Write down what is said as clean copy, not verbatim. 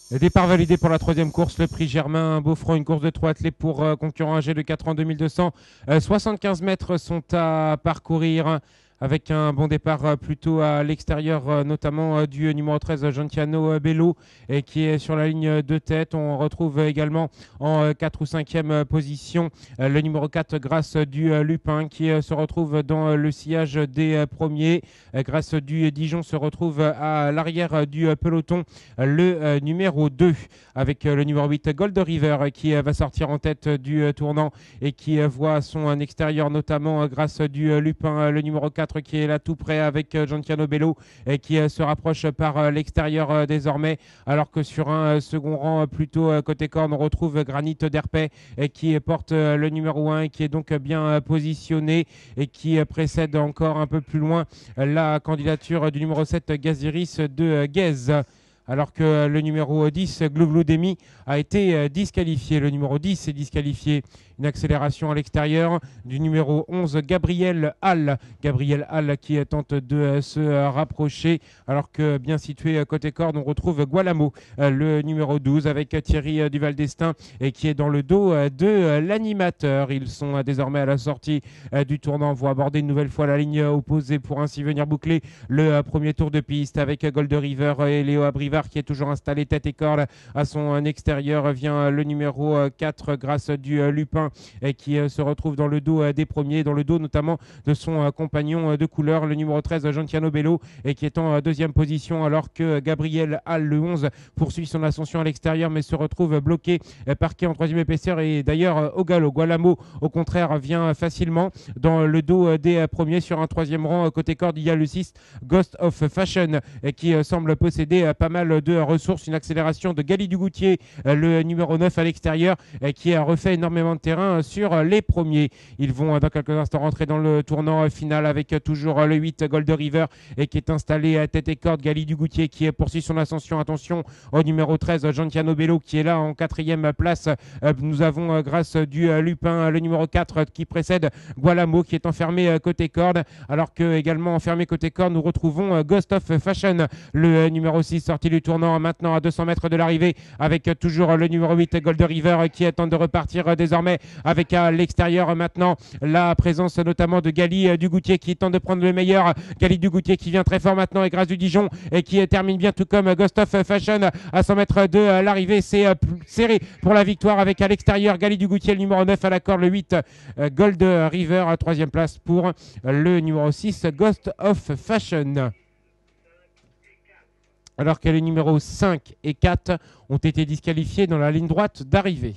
Départ validé pour la troisième course, le prix Germain Beaufront, une course de 3 athlètes pour concurrent âgé de 4 ans 2200. 75 mètres sont à parcourir avec un bon départ plutôt à l'extérieur, notamment du numéro 13, Giantiano Bello, et qui est sur la ligne de tête. On retrouve également en 4 ou 5e position le numéro 4, Grâce du Lupin, qui se retrouve dans le sillage des premiers. Grâce du Dijon se retrouve à l'arrière du peloton le numéro 2 avec le numéro 8 Gold River qui va sortir en tête du tournant et qui voit son extérieur notamment grâce du Lupin, le numéro 4 qui est là tout près avec Giantiano Bello et qui se rapproche par l'extérieur désormais, alors que sur un second rang plutôt côté corne on retrouve Granit d'Herpet qui porte le numéro 1 et qui est donc bien positionné et qui précède encore un peu plus loin la candidature du numéro 7 Gaziris de Guèze, alors que le numéro 10, Glouglou-Demi, a été disqualifié. Le numéro 10 est disqualifié. Une accélération à l'extérieur du numéro 11, Gabriel Hall. Gabriel Hall qui tente de se rapprocher, alors que bien situé côté corde, on retrouve Gualamo, le numéro 12, avec Thierry Duval d'Estaing, et qui est dans le dos de l'animateur. Ils sont désormais à la sortie du tournant, vont aborder une nouvelle fois la ligne opposée pour ainsi venir boucler le premier tour de piste avec Gold River et Léo Abrivard qui est toujours installé tête et corde. À son extérieur vient le numéro 4, Grâce du Lupin, et qui se retrouve dans le dos des premiers, dans le dos notamment de son compagnon de couleur, le numéro 13, Giantiano Bello, et qui est en deuxième position, alors que Gabriel Hall, le 11, poursuit son ascension à l'extérieur mais se retrouve bloqué, parqué en troisième épaisseur. Et d'ailleurs, au galop, Gualamo, au contraire, vient facilement dans le dos des premiers. Sur un troisième rang, côté corde, il y a le 6, Ghost of Fashion, qui semble posséder pas mal de ressources. Une accélération de Gali Dugoutier, le numéro 9 à l'extérieur, qui a refait énormément de terrain sur les premiers. Ils vont dans quelques instants rentrer dans le tournant final avec toujours le 8 Gold River et qui est installé à tête et corde. Gali Dugoutier qui poursuit son ascension. Attention au numéro 13, Giantiano Bello, qui est là en quatrième place. Nous avons Grâce du Lupin, le numéro 4 qui précède Gualamo, qui est enfermé côté corde, alors que également enfermé côté corde nous retrouvons Ghost of Fashion, le numéro 6, sorti du tournant maintenant à 200 mètres de l'arrivée, avec toujours le numéro 8 Gold River qui tente de repartir désormais avec à l'extérieur maintenant la présence notamment de Gali Dugoutier qui tente de prendre le meilleur. Gali Dugoutier qui vient très fort maintenant, et Grâce du Dijon et qui termine bien, tout comme Ghost of Fashion à 100 mètres de l'arrivée. C'est serré pour la victoire avec à l'extérieur Gali Dugoutier, le numéro 9 à la corde, le 8 Gold River, troisième place pour le numéro 6 Ghost of Fashion, alors que les numéros 5 et 4 ont été disqualifiés dans la ligne droite d'arrivée.